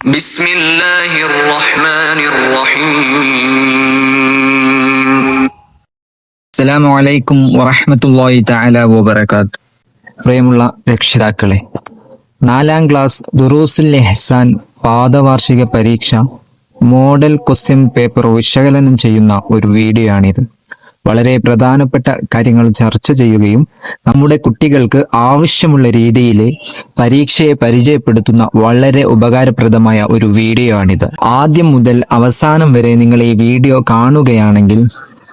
بسم الله الرحمن الرحيم. അസ്സലാമു അലൈക്കും വറഹ്മത്തുള്ളാഹി തആല വബറകാത്ത്. പ്രിയമുള്ള രക്ഷിതാക്കളെ, 4ാം ക്ലാസ് ദുറൂസുൽ ഇഹ്സാൻ പാദവാർഷിക പരീക്ഷ മോഡൽ ക്വസ്റ്റ്യൻ പേപ്പർ വിശകലനം ചെയ്യുന്ന ഒരു വീഡിയോ ആണിത്. വളരെ പ്രധാനപ്പെട്ട കാര്യങ്ങൾ ചർച്ച ചെയ്യുകയും നമ്മുടെ കുട്ടികൾക്ക് ആവശ്യമുള്ള രീതിയിൽ പരീക്ഷയെ പരിചയപ്പെടുത്തുന്ന വളരെ ഉപകാരപ്രദമായ ഒരു വീഡിയോ ആണിത്. ആദ്യം മുതൽ അവസാനം വരെ നിങ്ങൾ ഈ വീഡിയോ കാണുകയാണെങ്കിൽ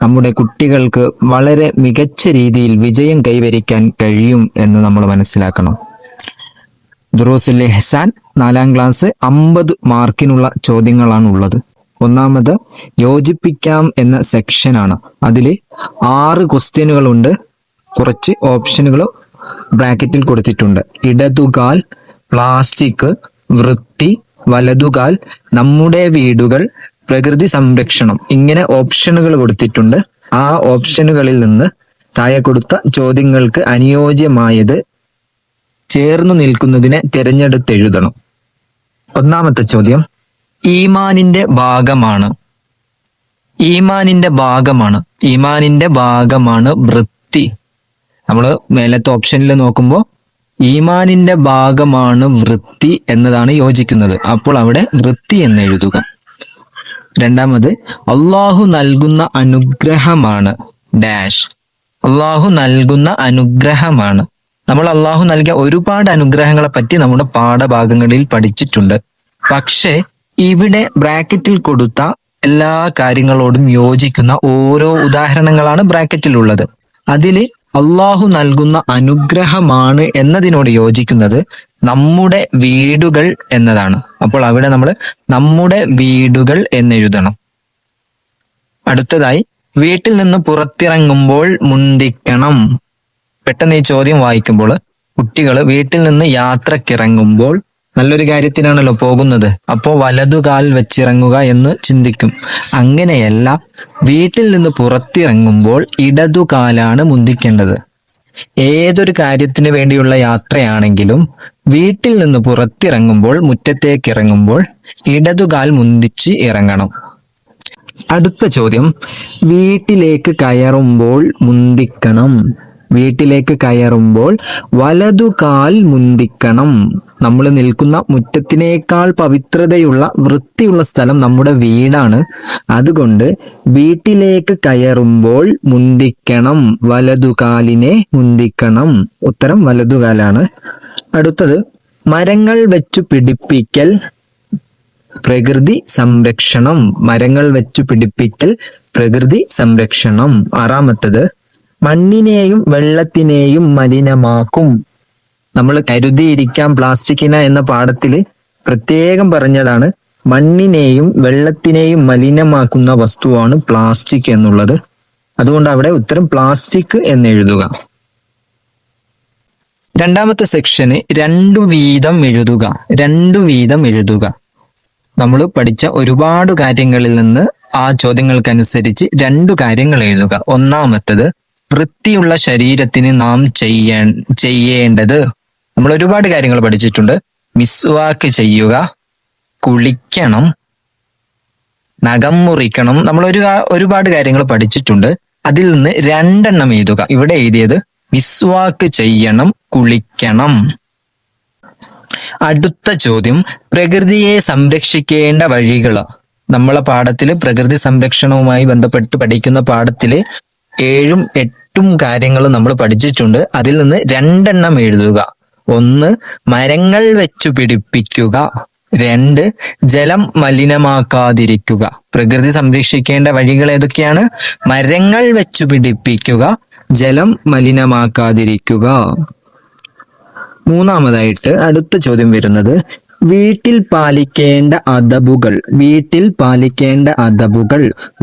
നമ്മുടെ കുട്ടികൾക്ക് വളരെ മികച്ച രീതിയിൽ വിജയം കൈവരിക്കാൻ കഴിയും എന്ന് നമ്മൾ മനസ്സിലാക്കണം. ദുറൂസുൽ ഇഹ്സാൻ 4ാം ക്ലാസ് 50 മാർക്കിനുള്ള ചോദ്യങ്ങളാണ് ഉള്ളത്. ഒന്നാമത് യോജിപ്പിക്കാം എന്ന സെക്ഷനാണ്. അതിൽ 6 ക്വസ്റ്റ്യനുകളുണ്ട്. കുറച്ച് ഓപ്ഷനുകൾ ബ്രാക്കറ്റിൽ കൊടുത്തിട്ടുണ്ട്. ഇടതുകാൽ, പ്ലാസ്റ്റിക്, വൃത്തി, വലതുകാൽ, നമ്മുടെ വീടുകൾ, പ്രകൃതി സംരക്ഷണം, ഇങ്ങനെ ഓപ്ഷനുകൾ കൊടുത്തിട്ടുണ്ട്. ആ ഓപ്ഷനുകളിൽ നിന്ന് താഴെ കൊടുത്ത ചോദ്യങ്ങൾക്ക് അനുയോജ്യമായത് ചേർന്നു നിൽക്കുന്നതിനെ തിരഞ്ഞെടുത്തെഴുതണം. ഒന്നാമത്തെ ചോദ്യം, ഈമാനിന്റെ ഭാഗമാണ്. ഈമാനിന്റെ ഭാഗമാണ് വൃത്തി. നമ്മൾ മേലത്തെ ഓപ്ഷനിൽ നോക്കുമ്പോൾ ഈമാനിന്റെ ഭാഗമാണ് വൃത്തി എന്നതാണ് യോജിക്കുന്നത്. അപ്പോൾ അവിടെ വൃത്തി എന്ന് എഴുതുക. രണ്ടാമത്, അള്ളാഹു നൽകുന്ന അനുഗ്രഹമാണ് ഡാഷ്. അള്ളാഹു നൽകുന്ന അനുഗ്രഹമാണ്. നമ്മൾ അള്ളാഹു നൽകിയ ഒരുപാട് അനുഗ്രഹങ്ങളെ പറ്റി നമ്മുടെ പാഠഭാഗങ്ങളിൽ പഠിച്ചിട്ടുണ്ട്. പക്ഷേ ഇവിടെ ബ്രാക്കറ്റിൽ കൊടുത്ത എല്ലാ കാര്യങ്ങളോടും യോജിക്കുന്ന ഓരോ ഉദാഹരണങ്ങളാണ് ബ്രാക്കറ്റിലുള്ളത്. അതിൽ അള്ളാഹു നൽകുന്ന അനുഗ്രഹമാണ് എന്നതിനോട് യോജിക്കുന്നത് നമ്മുടെ വീടുകൾ എന്നതാണ്. അപ്പോൾ അവിടെ നമ്മൾ നമ്മുടെ വീടുകൾ എന്നെഴുതണം. അടുത്തതായി, വീട്ടിൽ നിന്ന് പുറത്തിറങ്ങുമ്പോൾ മുന്തിക്കണം. പെട്ടെന്ന് ഈ ചോദ്യം വായിക്കുമ്പോൾ കുട്ടികൾ വീട്ടിൽ നിന്ന് യാത്രക്കിറങ്ങുമ്പോൾ നല്ലൊരു കാര്യത്തിനാണല്ലോ പോകുന്നത്, അപ്പോൾ വലതുകാൽ വെച്ചിറങ്ങുക എന്ന് ചിന്തിക്കും. അങ്ങനെയല്ല, വീട്ടിൽ നിന്ന് പുറത്തിറങ്ങുമ്പോൾ ഇടതുകാലാണ് മുന്തിക്കേണ്ടത്. ഏതൊരു കാര്യത്തിന് വേണ്ടിയുള്ള യാത്രയാണെങ്കിലും വീട്ടിൽ നിന്ന് പുറത്തിറങ്ങുമ്പോൾ, മുറ്റത്തേക്ക് ഇറങ്ങുമ്പോൾ ഇടതുകാൽ മുന്തിച്ച് ഇറങ്ങണം. അടുത്ത ചോദ്യം, വീട്ടിലേക്ക് കയറുമ്പോൾ മുന്തിക്കണം. വീട്ടിലേക്ക് കയറുമ്പോൾ വലതുകാൽ മുന്തിക്കണം. നമ്മൾ നിൽക്കുന്ന മുറ്റത്തിനേക്കാൾ പവിത്രതയുള്ള വൃത്തിയുള്ള സ്ഥലം നമ്മുടെ വീടാണ്. അതുകൊണ്ട് വീട്ടിലേക്ക് കയറുമ്പോൾ മുന്തിക്കണം, വലതുകാലിനെ മുന്തിക്കണം. ഉത്തരം വലതുകാലാണ്. അടുത്തത്, മരങ്ങൾ വെച്ചു പിടിപ്പിക്കൽ, പ്രകൃതി സംരക്ഷണം. മരങ്ങൾ വെച്ചു പിടിപ്പിക്കൽ, പ്രകൃതി സംരക്ഷണം. ആറാമത്തത്, മണ്ണിനെയും വെള്ളത്തിനെയും മലിനമാക്കും. നമ്മൾ കരുതിയിരിക്കാം പ്ലാസ്റ്റിക്കിന എന്ന പാഠത്തിൽ പ്രത്യേകം പറഞ്ഞതാണ് മണ്ണിനെയും വെള്ളത്തിനെയും മലിനമാക്കുന്ന വസ്തുവാണ് പ്ലാസ്റ്റിക് എന്നുള്ളത്. അതുകൊണ്ട് അവിടെ ഉത്തരം പ്ലാസ്റ്റിക് എന്നെഴുതുക. രണ്ടാമത്തെ സെക്ഷന് 2 വീതം എഴുതുക. നമ്മൾ പഠിച്ച ഒരുപാട് കാര്യങ്ങളിൽ നിന്ന് ആ ചോദ്യങ്ങൾക്കനുസരിച്ച് 2 കാര്യങ്ങൾ എഴുതുക. ഒന്നാമത്തത്, വൃത്തിയുള്ള ശരീരത്തിന് നാം ചെയ്യേണ്ടത്. നമ്മൾ ഒരുപാട് കാര്യങ്ങൾ പഠിച്ചിട്ടുണ്ട്. മിസ്വാക്ക് ചെയ്യുക, കുളിക്കണം, നഖം മുറിക്കണം. നമ്മൾ ഒരുപാട് കാര്യങ്ങൾ പഠിച്ചിട്ടുണ്ട്. അതിൽ നിന്ന് 2 എണ്ണം എഴുതുക. ഇവിടെ എഴുതിയത് മിസ്വാക്ക് ചെയ്യണം, കുളിക്കണം. അടുത്ത ചോദ്യം, പ്രകൃതിയെ സംരക്ഷിക്കേണ്ട വഴികൾ. നമ്മളെ പാഠത്തിൽ പ്രകൃതി സംരക്ഷണവുമായി ബന്ധപ്പെട്ട് പഠിക്കുന്ന പാഠത്തിൽ 7ഉം 8ഉം കാര്യങ്ങൾ നമ്മൾ പഠിച്ചിട്ടുണ്ട്. അതിൽ നിന്ന് 2 എണ്ണം എഴുതുക. 1, മരങ്ങൾ വെച്ചു പിടിപ്പിക്കുക. 2, ജലം മലിനമാക്കാതിരിക്കുക. പ്രകൃതി സംരക്ഷിക്കേണ്ട വഴികൾ ഏതൊക്കെയാണ്? മരങ്ങൾ വെച്ചു പിടിപ്പിക്കുക, ജലം മലിനമാക്കാതിരിക്കുക. മൂന്നാമതായിട്ട് അടുത്ത ചോദ്യം വരുന്നത്, വീട്ടിൽ പാലിക്കേണ്ട അദബുകൾ.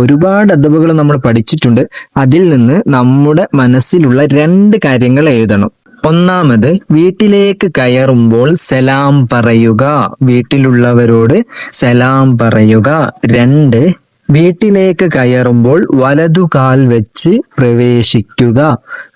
ഒരുപാട് അദബുകൾ നമ്മൾ പഠിച്ചിട്ടുണ്ട്. അതിൽ നിന്ന് നമ്മുടെ മനസ്സിലുള്ള 2 കാര്യങ്ങൾ എഴുതണം. ഒന്നാമത്, വീട്ടിലേക്ക് കയറുമ്പോൾ സലാം പറയുക. വീട്ടിലുള്ളവരോട് സലാം പറയുക. 2, വീട്ടിലേക്ക് കയറുമ്പോൾ വലതുകാൽ വെച്ച് പ്രവേശിക്കുക.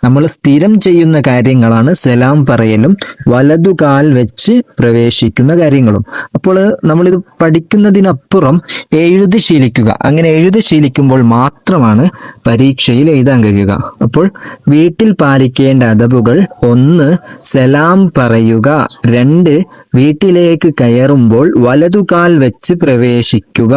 നമ്മൾ സ്ഥിരം ചെയ്യുന്ന കാര്യങ്ങളാണ് സലാം പറയലും വലതുകാൽ വെച്ച് പ്രവേശിക്കുന്ന കാര്യങ്ങളും. അപ്പോൾ നമ്മളിത് പഠിക്കുന്നതിനപ്പുറം എഴുതി ശീലിക്കുക. അങ്ങനെ എഴുതി ശീലിക്കുമ്പോൾ മാത്രമാണ് പരീക്ഷയിൽ എഴുതാൻ കഴിയുക. അപ്പോൾ വീട്ടിൽ പാലിക്കേണ്ട അദബുകൾ: 1. സലാം പറയുക. 2. വീട്ടിലേക്ക് കയറുമ്പോൾ വലതുകാൽ വെച്ച് പ്രവേശിക്കുക.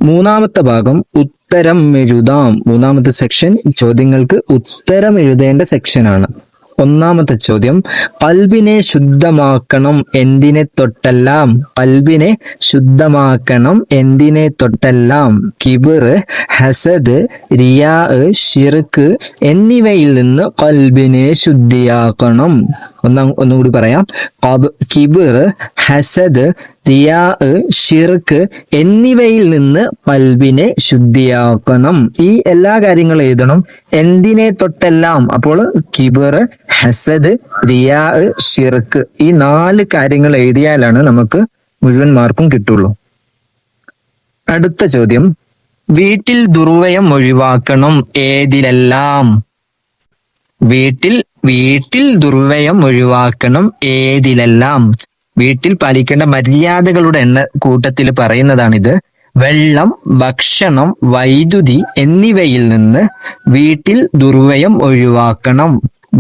3-ാമത്തെ ഭാഗം ഉത്തരം എഴുതാം. 3-ാമത്തെ സെക്ഷൻ ചോദ്യങ്ങൾക്ക് ഉത്തരം എഴുതേണ്ട സെക്ഷനാണ്. 1-ാമത്തെ ചോദ്യം: ഖൽബിനെ ശുദ്ധമാക്കണം എന്തിനെ തൊട്ടെല്ലാം? ഖൽബിനെ ശുദ്ധമാക്കണം എന്തിനെ തൊട്ടെല്ലാം? കിബർ, ഹസദ്, റിയാ, ശിർക്ക് എന്നിവയിൽ നിന്ന് ഖൽബിനെ ശുദ്ധിയാക്കണം. ഒന്നുകൂടി പറയാം. കിബർ, ഹസദ്, റിയാ, ശിർക്ക് എന്നിവയിൽ നിന്ന് ഖൽബിനെ ശുദ്ധിയാക്കണം. ഈ എല്ലാ കാര്യങ്ങളും എഴുതണം. എന്തിനെ തൊട്ടെല്ലാം? അപ്പോൾ കിബർ, ഹസദ്, റിയാ, ശിർക്ക് ഈ 4 കാര്യങ്ങൾ എഴുതിയാലാണ് നമുക്ക് മുഴുവൻ മാർക്കും കിട്ടുള്ളൂ. അടുത്ത ചോദ്യം: വീട്ടിൽ ദുർവ്യയം ഒഴിവാക്കണം ഏതിലെല്ലാം? വീട്ടിൽ ദുർവ്യയം ഒഴിവാക്കണം ഏതിലെല്ലാം? വീട്ടിൽ പാലിക്കേണ്ട മര്യാദകളുടെ കൂട്ടത്തിൽ പറയുന്നതാണിത്. വെള്ളം, ഭക്ഷണം, വൈദ്യുതി എന്നിവയിൽ നിന്ന് വീട്ടിൽ ദുർവ്യയം ഒഴിവാക്കണം.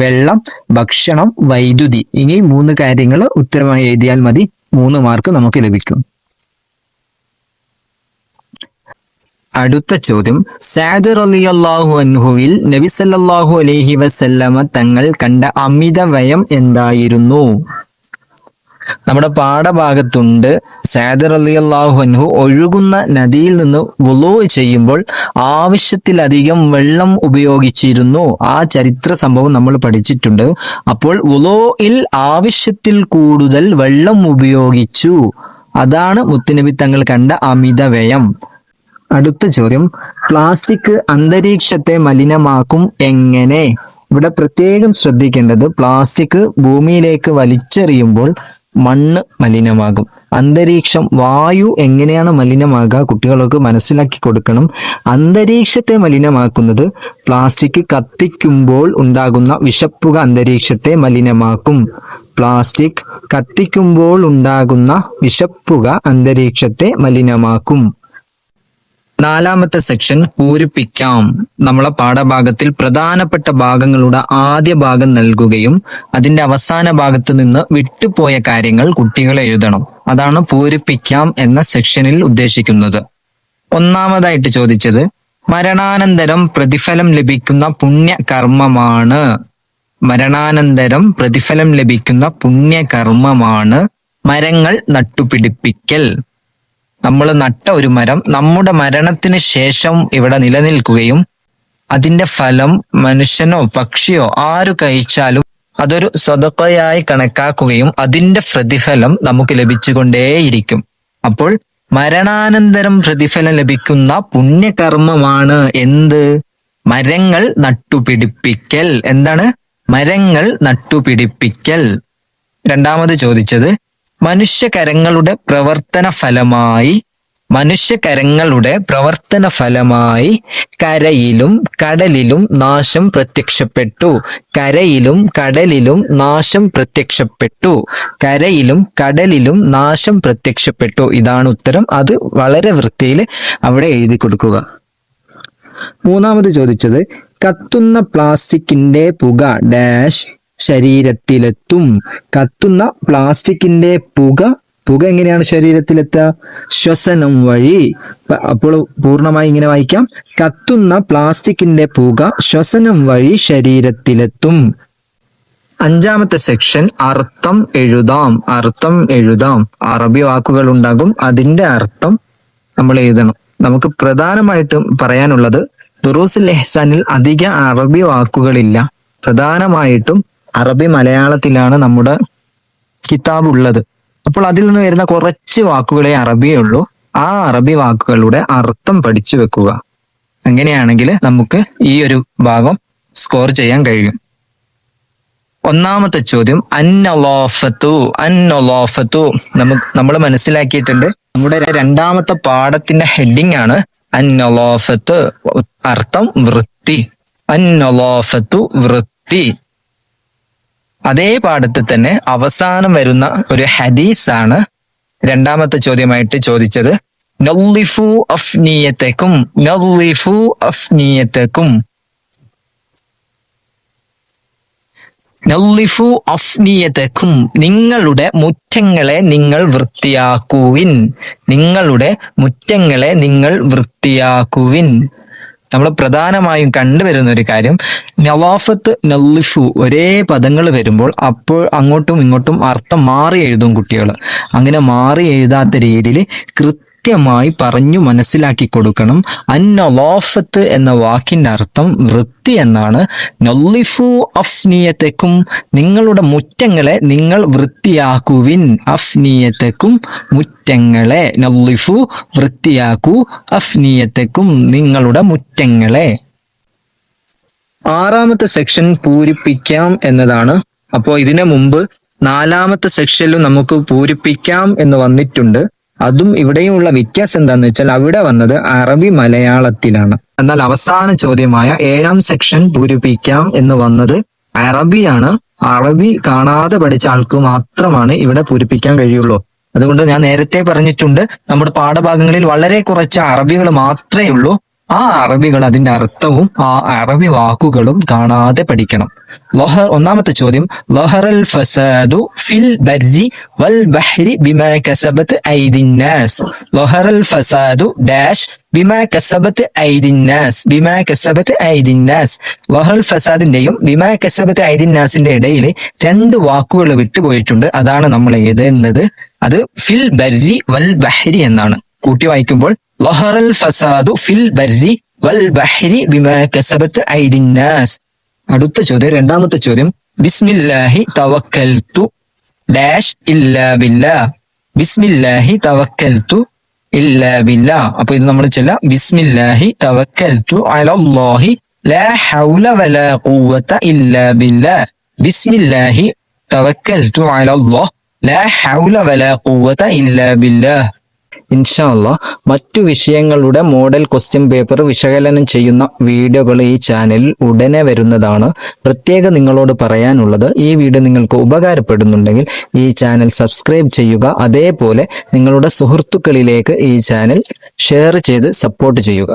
വെള്ളം, ഭക്ഷണം, വൈദ്യുതി ഈ 3 കാര്യങ്ങൾ ഉത്തരമായി എഴുതിയാൽ മതി. 3 മാർക്ക് നമുക്ക് ലഭിക്കും. അടുത്ത ചോദ്യം: സഅദ് റളിയല്ലാഹു അൻഹുവിൽ നബി സല്ലല്ലാഹു അലൈഹി വസല്ലമ തങ്ങൾ കണ്ട അമിത വ്യയം എന്തായിരുന്നു? നമ്മുടെ പാഠഭാഗത്തുണ്ട്. സഅദ് റളിയല്ലാഹു അൻഹു ഒഴുകുന്ന നദിയിൽ നിന്ന് വുളൂ ചെയ്യുമ്പോൾ ആവശ്യത്തിലധികം വെള്ളം ഉപയോഗിച്ചിരുന്നു. ആ ചരിത്ര സംഭവം നമ്മൾ പഠിച്ചിട്ടുണ്ട്. അപ്പോൾ വുളൂയിൽ ആവശ്യത്തിൽ കൂടുതൽ വെള്ളം ഉപയോഗിച്ചു. അതാണ് മുത്തുനബി തങ്ങൾ കണ്ട അമിത വ്യയം. അടുത്ത ചോദ്യം: പ്ലാസ്റ്റിക് അന്തരീക്ഷത്തെ മലിനമാക്കും എങ്ങനെ? ഇവിടെ പ്രത്യേകം ശ്രദ്ധിക്കേണ്ടത് പ്ലാസ്റ്റിക് ഭൂമിയിലേക്ക് വലിച്ചെറിയുമ്പോൾ മണ്ണ് മലിനമാകും. അന്തരീക്ഷം, വായു എങ്ങനെയാണ് മലിനമാകുക? കുട്ടികൾക്ക് മനസ്സിലാക്കി കൊടുക്കണം. അന്തരീക്ഷത്തെ മലിനമാക്കുന്നത് പ്ലാസ്റ്റിക് കത്തിക്കുമ്പോൾ ഉണ്ടാകുന്ന വിഷപ്പുക അന്തരീക്ഷത്തെ മലിനമാക്കും. പ്ലാസ്റ്റിക് കത്തിക്കുമ്പോൾ ഉണ്ടാകുന്ന വിഷപ്പുക അന്തരീക്ഷത്തെ മലിനമാക്കും. 4-ാമത്തെ സെക്ഷൻ പൂരിപ്പിക്കാം. നമ്മളെ പാഠഭാഗത്തിൽ പ്രധാനപ്പെട്ട ഭാഗങ്ങളുടെ ആദ്യ ഭാഗം നൽകുകയും അതിന്റെ അവസാന ഭാഗത്ത് നിന്ന് വിട്ടുപോയ കാര്യങ്ങൾ കുട്ടികൾ എഴുതണം. അതാണ് പൂരിപ്പിക്കാം എന്ന സെക്ഷനിൽ ഉദ്ദേശിക്കുന്നത്. 1-ാമതായിട്ട് ചോദിച്ചത് മരണാനന്തരം പ്രതിഫലം ലഭിക്കുന്ന പുണ്യകർമ്മമാണ്. മരണാനന്തരം പ്രതിഫലം ലഭിക്കുന്ന പുണ്യകർമ്മമാണ് മരങ്ങൾ നട്ടുപിടിപ്പിക്കൽ. നമ്മൾ നട്ട ഒരു മരം നമ്മുടെ മരണത്തിന് ശേഷം ഇവിടെ നിലനിൽക്കുകയും അതിന്റെ ഫലം മനുഷ്യനോ പക്ഷിയോ ആരു കഴിച്ചാലും അതൊരു സ്വതക്കയായി കണക്കാക്കുകയും അതിന്റെ പ്രതിഫലം നമുക്ക് ലഭിച്ചുകൊണ്ടേയിരിക്കും. അപ്പോൾ മരണാനന്തരം പ്രതിഫലം ലഭിക്കുന്ന പുണ്യകർമ്മമാണ് എന്ത്? മരങ്ങൾ നട്ടുപിടിപ്പിക്കൽ. എന്താണ്? മരങ്ങൾ നട്ടുപിടിപ്പിക്കൽ. 2-ാമത് ചോദിച്ചത് മനുഷ്യകരങ്ങളുടെ പ്രവർത്തന ഫലമായി കരയിലും കടലിലും നാശം പ്രത്യക്ഷപ്പെട്ടു. കരയിലും കടലിലും നാശം പ്രത്യക്ഷപ്പെട്ടു. കരയിലും കടലിലും നാശം പ്രത്യക്ഷപ്പെട്ടു. ഇതാണ് ഉത്തരം. അത് വളരെ വൃത്തിയിൽ അവിടെ എഴുതി കൊടുക്കുക. 3-ാമത് ചോദിച്ചത് കത്തുന്ന പ്ലാസ്റ്റിക്കിന്റെ പുക ഡാഷ് ശരീരത്തിലെത്തും. കത്തുന്ന പ്ലാസ്റ്റിക്കിന്റെ പുക എങ്ങനെയാണ് ശരീരത്തിലെത്തുക? ശ്വസനം വഴി. അപ്പോൾ പൂർണ്ണമായി ഇങ്ങനെ വായിക്കാം: കത്തുന്ന പ്ലാസ്റ്റിക്കിന്റെ പുക ശ്വസനം വഴി ശരീരത്തിലെത്തും. 5-ാമത്തെ സെക്ഷൻ അർത്ഥം എഴുതാം. അറബി വാക്കുകൾ ഉണ്ടാകും. അതിന്റെ അർത്ഥം നമ്മൾ എഴുതണം. നമുക്ക് പ്രധാനമായിട്ടും പറയാനുള്ളത് ദുറൂസുൽ ഇഹ്സാനിൽ അധിക അറബി വാക്കുകളില്ല. പ്രധാനമായിട്ടും അറബി മലയാളത്തിലാണ് നമ്മുടെ കിതാബ് ഉള്ളത്. അപ്പോൾ അതിൽ നിന്ന് വരുന്ന കുറച്ച് വാക്കുകളെ അറബിയേ ഉള്ളൂ. ആ അറബി വാക്കുകളുടെ അർത്ഥം പഠിച്ചു വെക്കുക. അങ്ങനെയാണെങ്കിൽ നമുക്ക് ഈ ഒരു ഭാഗം സ്കോർ ചെയ്യാൻ കഴിയും. ഒന്നാമത്തെ ചോദ്യം അന്നൊലോഫത്തു നമ്മൾ മനസ്സിലാക്കിയിട്ടുണ്ട്. നമ്മുടെ രണ്ടാമത്തെ പാഠത്തിന്റെ ഹെഡിങ് ആണ് അന്നൊലോഫത്ത്, അർത്ഥം വൃത്തി. അന്നൊലോഫത്തു വൃത്തി. അതേ പാഠത്തിൽ തന്നെ അവസാനം വരുന്ന ഒരു ഹദീസാണ് രണ്ടാമത്തെ ചോദ്യമായിട്ട് ചോദിച്ചത്. നള്ളിഫു അഫ്നിയതക്കും, നള്ളിഫു അഫ്നിയതക്കും, നള്ളിഫു അഫ്നിയതക്കും, നിങ്ങളുടെ മുറ്റങ്ങളെ നിങ്ങൾ വൃത്തിയാക്കുവിൻ, നിങ്ങളുടെ മുറ്റങ്ങളെ നിങ്ങൾ വൃത്തിയാക്കുവിൻ. നമ്മൾ പ്രധാനമായും കണ്ടുവരുന്ന ഒരു കാര്യം, നവാഫത്ത് നള്ളിഫു ഒരേ പദങ്ങൾ വരുമ്പോൾ അപ്പോൾ അങ്ങോട്ടും ഇങ്ങോട്ടും അർത്ഥം മാറി എഴുതും കുട്ടികൾ. അങ്ങനെ മാറി എഴുതാത്ത രീതിയിൽ കൃത്യമായി പറഞ്ഞു മനസ്സിലാക്കി കൊടുക്കണം. അന്നവാഫത്ത് എന്ന വാക്കിന്റെ അർത്ഥം വൃത്തി എന്നാണ്. നള്ളിഫു അഫ്നിയതക്കും, നിങ്ങളുടെ മുറ്റങ്ങളെ നിങ്ങൾ വൃത്തിയാക്കുവിൻ. അഫ്നിയതക്കും, മുറ്റങ്ങളെ. നള്ളിഫു വൃത്തിയാക്കൂ, അഫ്നിയതക്കും നിങ്ങളുടെ മുറ്റങ്ങളെ. ആറാമത്തെ സെക്ഷൻ പൂരിപ്പിക്കാം എന്നതാണ്. അപ്പോൾ ഇതിനു മുമ്പ് നാലാമത്തെ സെക്ഷനിലും നമുക്ക് പൂരിപ്പിക്കാം എന്ന് വന്നിട്ടുണ്ട്. അതും ഇവിടെയുമുള്ള വ്യത്യാസം എന്താന്ന് വെച്ചാൽ അവിടെ വന്നത് അറബി മലയാളത്തിലാണ്. എന്നാൽ അവസാന ചോദ്യമായ 7ാം സെക്ഷൻ പൂരിപ്പിക്കാം എന്ന് വന്നത് അറബിയാണ്. അറബി കാണാതെ പഠിച്ച ആൾക്ക് മാത്രമാണ് ഇവിടെ പൂരിപ്പിക്കാൻ കഴിയുള്ളൂ. അതുകൊണ്ട് ഞാൻ നേരത്തെ പറഞ്ഞിട്ടുണ്ട്, നമ്മുടെ പാഠഭാഗങ്ങളിൽ വളരെ കുറച്ച് അറബികൾ മാത്രമേ ഉള്ളൂ. ആ അറബികൾ അതിന്റെ അർത്ഥവും ആ അറബി വാക്കുകളും കാണാതെ പഠിക്കണം. ഒന്നാമത്തെ ചോദ്യം, ലഹറൽ ഫസാദു ഫിൽ ബർരി വൽ ബഹ്രി ബിമാ കസബത് ഐദിന്നാസ്. ലഹറൽ ഫസാദു ഡാഷ് ബിമാ കസബത് ഐദിന്നാസ്, ബിമാ കസബത് ഐദിന്നാസ്. ലഹറൽ ഫസാദിന്റെയും ബിമാ കസബത് ഐദിന്നാസിന്റെ ഇടയിൽ 2 വാക്കുകൾ വിട്ടുപോയിട്ടുണ്ട്. അതാണ് നമ്മൾ എഴുതേണ്ടത്. അത് ഫിൽ ബർരി വൽ ബഹ്രി എന്നാണ്. കൂട്ടി വായിക്കുമ്പോൾ ലഹറൽ ഫസാദു ഫിൽ ബർരി വൽ ബഹ്രി ബിമാ കസബത് ഐദിന്നാസ്. അടുത്ത ചോദ്യം, രണ്ടാമത്തെ ചോദ്യം, ബിസ്മില്ലാഹി തവക്കൽതു ഡാഷ് ഇല്ലാ ബില്ലാ. ബിസ്മില്ലാഹി തവക്കൽതു ഇല്ലാ ബില്ലാ. അപ്പൊ ഇത് നമ്മൾ ചൊല്ലാം, ബിസ്മില്ലാഹി തവക്കൽതു അലല്ലാഹി ലാ ഹൗല വലാ ഖുവത ഇല്ലാ ബില്ലാ. ബിസ്മില്ലാഹി തവക്കൽതു അലല്ലാഹ് ലാ ഹൗല വലാ ഖുവത ഇല്ലാ ബില്ലാ. ഇൻഷാ അല്ലാഹ് മറ്റു വിഷയങ്ങളുടെ മോഡൽ ക്വസ്റ്റ്യൻ പേപ്പർ വിശകലനം ചെയ്യുന്ന വീഡിയോകൾ ഈ ചാനലിൽ ഉടനെ വരുന്നതാണ്. പ്രത്യേകം നിങ്ങളോട് പറയാനുള്ളത്, ഈ വീഡിയോ നിങ്ങൾക്ക് ഉപകാരപ്പെടുന്നുണ്ടെങ്കിൽ ഈ ചാനൽ സബ്സ്ക്രൈബ് ചെയ്യുക. അതേപോലെ നിങ്ങളുടെ സുഹൃത്തുക്കളിലേക്ക് ഈ ചാനൽ ഷെയർ ചെയ്ത് സപ്പോർട്ട് ചെയ്യുക.